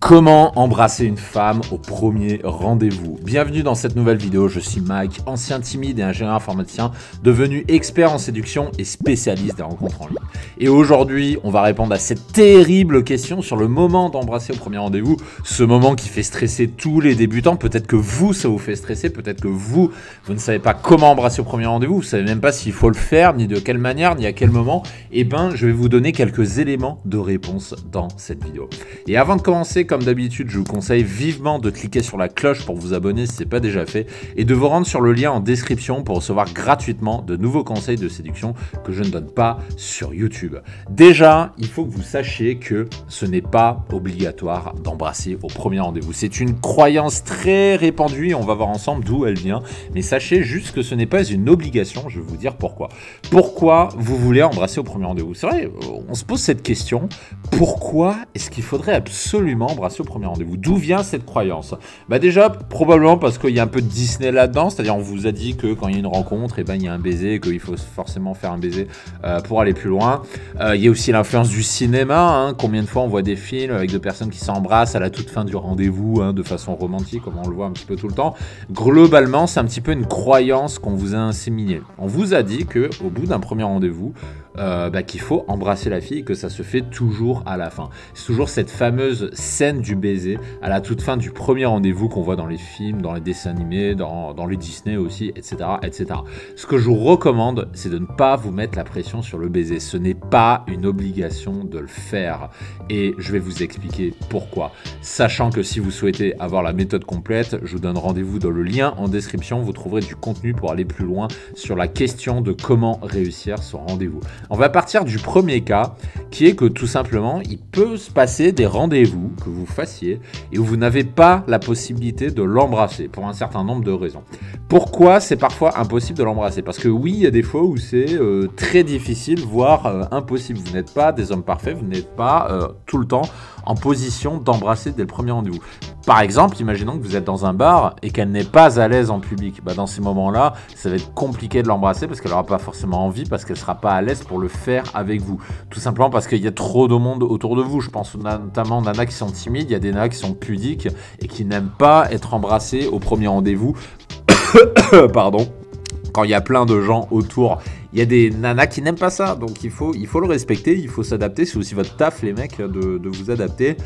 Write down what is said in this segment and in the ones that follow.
Comment embrasser une femme au premier rendez-vous? Bienvenue dans cette nouvelle vidéo, je suis Mike, ancien timide et ingénieur informaticien, devenu expert en séduction et spécialiste des rencontres en ligne. Et aujourd'hui, on va répondre à cette terrible question sur le moment d'embrasser au premier rendez-vous, ce moment qui fait stresser tous les débutants. Peut-être que vous, ça vous fait stresser, peut-être que vous ne savez pas comment embrasser au premier rendez-vous, vous ne savez même pas s'il faut le faire, ni de quelle manière, ni à quel moment. Eh bien, je vais vous donner quelques éléments de réponse dans cette vidéo. Et avant de commencer, comme d'habitude, je vous conseille vivement de cliquer sur la cloche pour vous abonner si ce n'est pas déjà fait et de vous rendre sur le lien en description pour recevoir gratuitement de nouveaux conseils de séduction que je ne donne pas sur YouTube. Déjà, il faut que vous sachiez que ce n'est pas obligatoire d'embrasser au premier rendez-vous. C'est une croyance très répandue et on va voir ensemble d'où elle vient. Mais sachez juste que ce n'est pas une obligation, je vais vous dire pourquoi. Pourquoi vous voulez embrasser au premier rendez-vous? C'est vrai, on se pose cette question. Pourquoi est-ce qu'il faudrait absolument embrasser au premier rendez-vous? D'où vient cette croyance? Bah déjà, probablement parce qu'il y a un peu de Disney là-dedans, c'est-à-dire on vous a dit que quand il y a une rencontre, et ben, il y a un baiser, qu'il faut forcément faire un baiser pour aller plus loin. Il y a aussi l'influence du cinéma, hein. Combien de fois on voit des films avec deux personnes qui s'embrassent à la toute fin du rendez-vous, hein, de façon romantique, comme on le voit un petit peu tout le temps. Globalement, c'est un petit peu une croyance qu'on vous a inséminée. On vous a dit qu'au bout d'un premier rendez-vous, qu'il faut embrasser la fille et que ça se fait toujours à la fin. C'est toujours cette fameuse scène du baiser à la toute fin du premier rendez-vous qu'on voit dans les films, dans les dessins animés, dans les Disney aussi, etc., etc. Ce que je vous recommande, c'est de ne pas vous mettre la pression sur le baiser. Ce n'est pas une obligation de le faire. Et je vais vous expliquer pourquoi. Sachant que si vous souhaitez avoir la méthode complète, je vous donne rendez-vous dans le lien en description. Vous trouverez du contenu pour aller plus loin sur la question de comment réussir son rendez-vous. On va partir du premier cas, qui est que tout simplement, il peut se passer des rendez-vous que vous fassiez et où vous n'avez pas la possibilité de l'embrasser pour un certain nombre de raisons. Pourquoi c'est parfois impossible de l'embrasser? Parce que oui, il y a des fois où c'est très difficile, voire impossible. Vous n'êtes pas des hommes parfaits, vous n'êtes pas tout le temps en position d'embrasser dès le premier rendez-vous. Par exemple, imaginons que vous êtes dans un bar et qu'elle n'est pas à l'aise en public. Dans ces moments-là, ça va être compliqué de l'embrasser parce qu'elle n'aura pas forcément envie, parce qu'elle ne sera pas à l'aise pour le faire avec vous. Tout simplement parce qu'il y a trop de monde autour de vous. Je pense notamment aux nanas qui sont timides, il y a des nanas qui sont pudiques et qui n'aiment pas être embrassées au premier rendez-vous. Pardon. Quand il y a plein de gens autour, il y a des nanas qui n'aiment pas ça, donc il faut le respecter, il faut s'adapter. C'est aussi votre taf, les mecs, de vous adapter.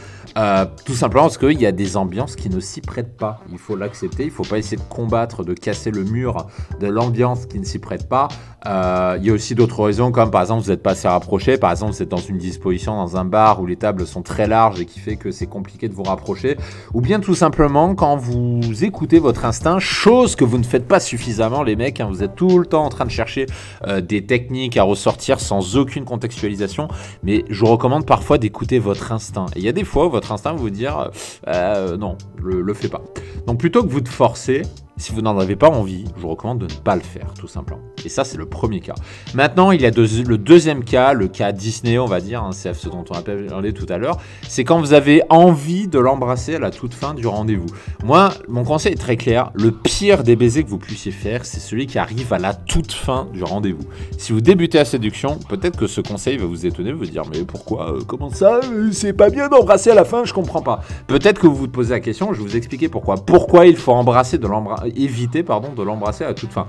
Tout simplement parce qu'il y a des ambiances qui ne s'y prêtent pas. Il faut l'accepter, il ne faut pas essayer de combattre, de casser le mur de l'ambiance qui ne s'y prête pas. Il y a aussi d'autres raisons, comme par exemple vous n'êtes pas assez rapproché, par exemple vous êtes dans une disposition dans un bar où les tables sont très larges et qui fait que c'est compliqué de vous rapprocher, ou bien tout simplement quand vous écoutez votre instinct, chose que vous ne faites pas suffisamment les mecs, hein, vous êtes tout le temps en train de chercher des techniques à ressortir sans aucune contextualisation, mais je vous recommande parfois d'écouter votre instinct. Et il y a des fois où votre instinct va vous dire non, le fais pas. Donc plutôt que vous de forcer, si vous n'en avez pas envie, je vous recommande de ne pas le faire, tout simplement. Et ça, c'est le premier cas. Maintenant, il y a le deuxième cas, le cas Disney, on va dire, hein, c'est ce dont on a parlé tout à l'heure, c'est quand vous avez envie de l'embrasser à la toute fin du rendez-vous. Moi, mon conseil est très clair, le pire des baisers que vous puissiez faire, c'est celui qui arrive à la toute fin du rendez-vous. Si vous débutez la séduction, peut-être que ce conseil va vous étonner, vous dire, mais pourquoi, comment ça, c'est pas bien d'embrasser à la fin, je comprends pas. Peut-être que vous vous posez la question, je vais vous expliquer pourquoi. Pourquoi il faut éviter de l'embrasser à la toute fin.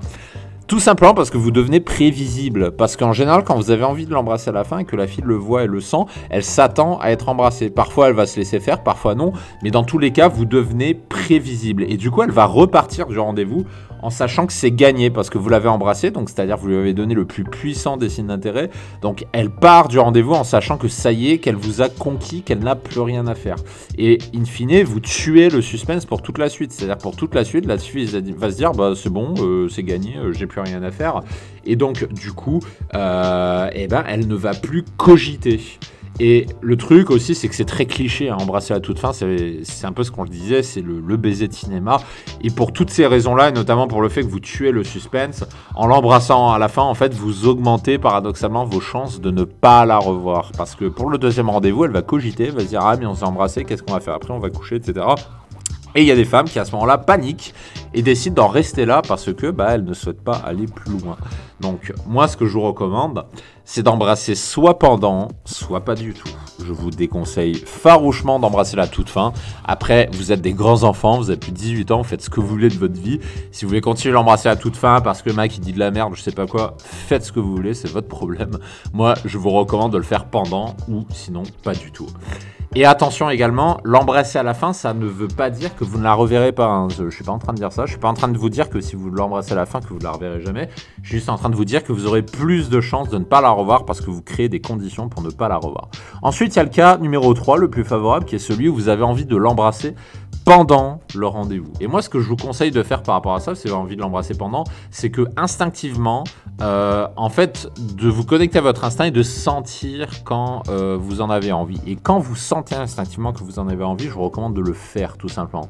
Tout simplement parce que vous devenez prévisible. Parce qu'en général, quand vous avez envie de l'embrasser à la fin et que la fille le voit et le sent, elle s'attend à être embrassée. Parfois, elle va se laisser faire, parfois non. Mais dans tous les cas, vous devenez prévisible. Et du coup, elle va repartir du rendez-vous en sachant que c'est gagné parce que vous l'avez embrassé. Donc, c'est-à-dire que vous lui avez donné le plus puissant des signes d'intérêt. Donc, elle part du rendez-vous en sachant que ça y est, qu'elle vous a conquis, qu'elle n'a plus rien à faire. Et in fine, vous tuez le suspense pour toute la suite. C'est-à-dire pour toute la suite, la fille va se dire, c'est bon, c'est gagné, j'ai plus rien à faire. Et donc, du coup, elle ne va plus cogiter. Et le truc aussi, c'est que c'est très cliché, hein, embrasser à la toute fin, c'est un peu ce qu'on le disait, c'est le baiser de cinéma. Et pour toutes ces raisons-là, et notamment pour le fait que vous tuez le suspense, en l'embrassant à la fin, en fait, vous augmentez paradoxalement vos chances de ne pas la revoir. Parce que pour le deuxième rendez-vous, elle va cogiter, elle va se dire « Ah, mais on s'est embrassé, qu'est-ce qu'on va faire après? On va coucher, etc. » Et il y a des femmes qui à ce moment-là paniquent et décident d'en rester là parce que elles ne souhaitent pas aller plus loin. Donc moi ce que je vous recommande, c'est d'embrasser soit pendant, soit pas du tout. je vous déconseille farouchement d'embrasser la toute fin. Après, vous êtes des grands enfants, vous avez plus de 18 ans, vous faites ce que vous voulez de votre vie. Si vous voulez continuer à l'embrasser à toute fin parce que le mec il dit de la merde, je sais pas quoi, faites ce que vous voulez, c'est votre problème. Moi, je vous recommande de le faire pendant ou sinon pas du tout. Et attention également, l'embrasser à la fin, ça ne veut pas dire que vous ne la reverrez pas. Hein. Je ne suis pas en train de dire ça. Je ne suis pas en train de vous dire que si vous l'embrassez à la fin, que vous ne la reverrez jamais. Je suis juste en train de vous dire que vous aurez plus de chances de ne pas la revoir parce que vous créez des conditions pour ne pas la revoir. Ensuite, il y a le cas numéro 3, le plus favorable, qui est celui où vous avez envie de l'embrasser pendant le rendez-vous. Et moi, ce que je vous conseille de faire par rapport à ça, si vous avez envie de l'embrasser pendant, c'est que instinctivement, en fait, de vous connecter à votre instinct et de sentir quand vous en avez envie. Et quand vous sentez instinctivement que vous en avez envie, je vous recommande de le faire tout simplement.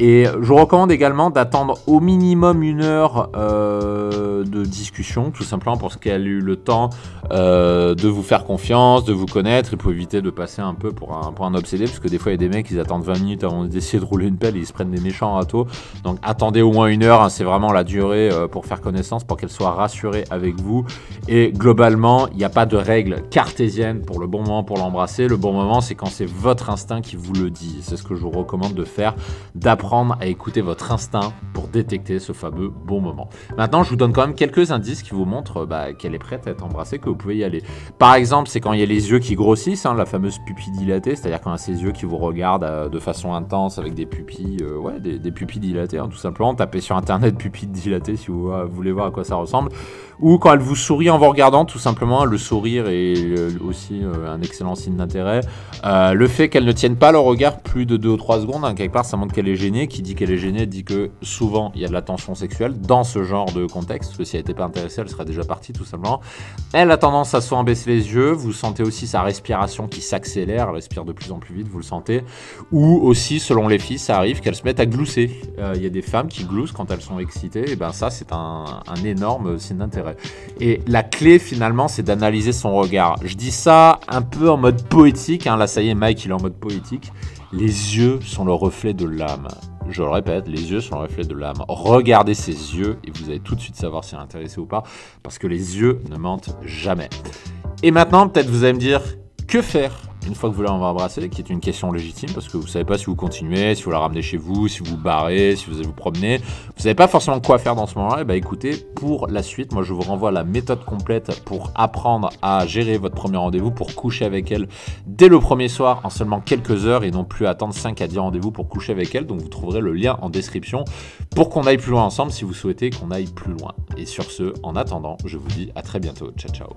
Et je vous recommande également d'attendre au minimum 1 heure de discussion, tout simplement parce qu'elle a eu le temps de vous faire confiance, de vous connaître, et pour éviter de passer un peu pour un obsédé, parce que des fois il y a des mecs qui attendent 20 minutes avant d'essayer de rouler une pelle et ils se prennent des méchants râteaux. Donc attendez au moins 1 heure, hein, c'est vraiment la durée pour faire connaissance, pour qu'elle soit rassurée avec vous. Et globalement, il n'y a pas de règle cartésienne pour le bon moment pour l'embrasser. Le bon moment, c'est quand c'est votre instinct qui vous le dit. C'est ce que je vous recommande de faire, d'apprendre à écouter votre instinct pour détecter ce fameux bon moment. Maintenant, je vous donne quand même quelques indices qui vous montrent qu'elle est prête à être embrassée, que vous pouvez y aller. Par exemple, c'est quand il y a les yeux qui grossissent, hein, la fameuse pupille dilatée, c'est-à-dire quand il y a ces yeux qui vous regardent de façon intense avec des pupilles, des pupilles dilatées, hein, tout simplement. Tapez sur internet pupille dilatée si vous voulez voir à quoi ça ressemble. Ou quand elle vous sourit en vous regardant, tout simplement, le sourire est aussi un excellent signe d'intérêt. Le fait qu'elle ne tienne pas le regard plus de 2 ou 3 secondes, hein, quelque part, ça montre qu'elle est gênée. Qui dit qu'elle est gênée dit que souvent il y a de la tension sexuelle dans ce genre de contexte, parce que si elle n'était pas intéressée, elle serait déjà partie tout simplement. Elle a tendance à soit baisser les yeux, vous sentez aussi sa respiration qui s'accélère, elle respire de plus en plus vite, vous le sentez, ou aussi selon les filles, ça arrive qu'elles se mettent à glousser. Il y a des femmes qui gloussent quand elles sont excitées, et ben ça c'est un énorme signe d'intérêt. Et la clé finalement, c'est d'analyser son regard. Je dis ça un peu en mode poétique, hein. Là ça y est, Mike il est en mode poétique. Les yeux sont le reflet de l'âme. Je le répète, les yeux sont le reflet de l'âme. Regardez ses yeux et vous allez tout de suite savoir si elle est intéressée ou pas, parce que les yeux ne mentent jamais. Et maintenant, peut-être vous allez me dire, que faire une fois que vous l'avez embrassé, qui est une question légitime, parce que vous ne savez pas si vous continuez, si vous la ramenez chez vous, si vous barrez, si vous allez vous promener. Vous ne savez pas forcément quoi faire dans ce moment-là. Et bah écoutez, pour la suite, moi je vous renvoie à la méthode complète pour apprendre à gérer votre premier rendez-vous, pour coucher avec elle dès le premier soir en seulement quelques heures et non plus attendre 5 à 10 rendez-vous pour coucher avec elle. Donc vous trouverez le lien en description pour qu'on aille plus loin ensemble si vous souhaitez qu'on aille plus loin. Et sur ce, en attendant, je vous dis à très bientôt. Ciao, ciao.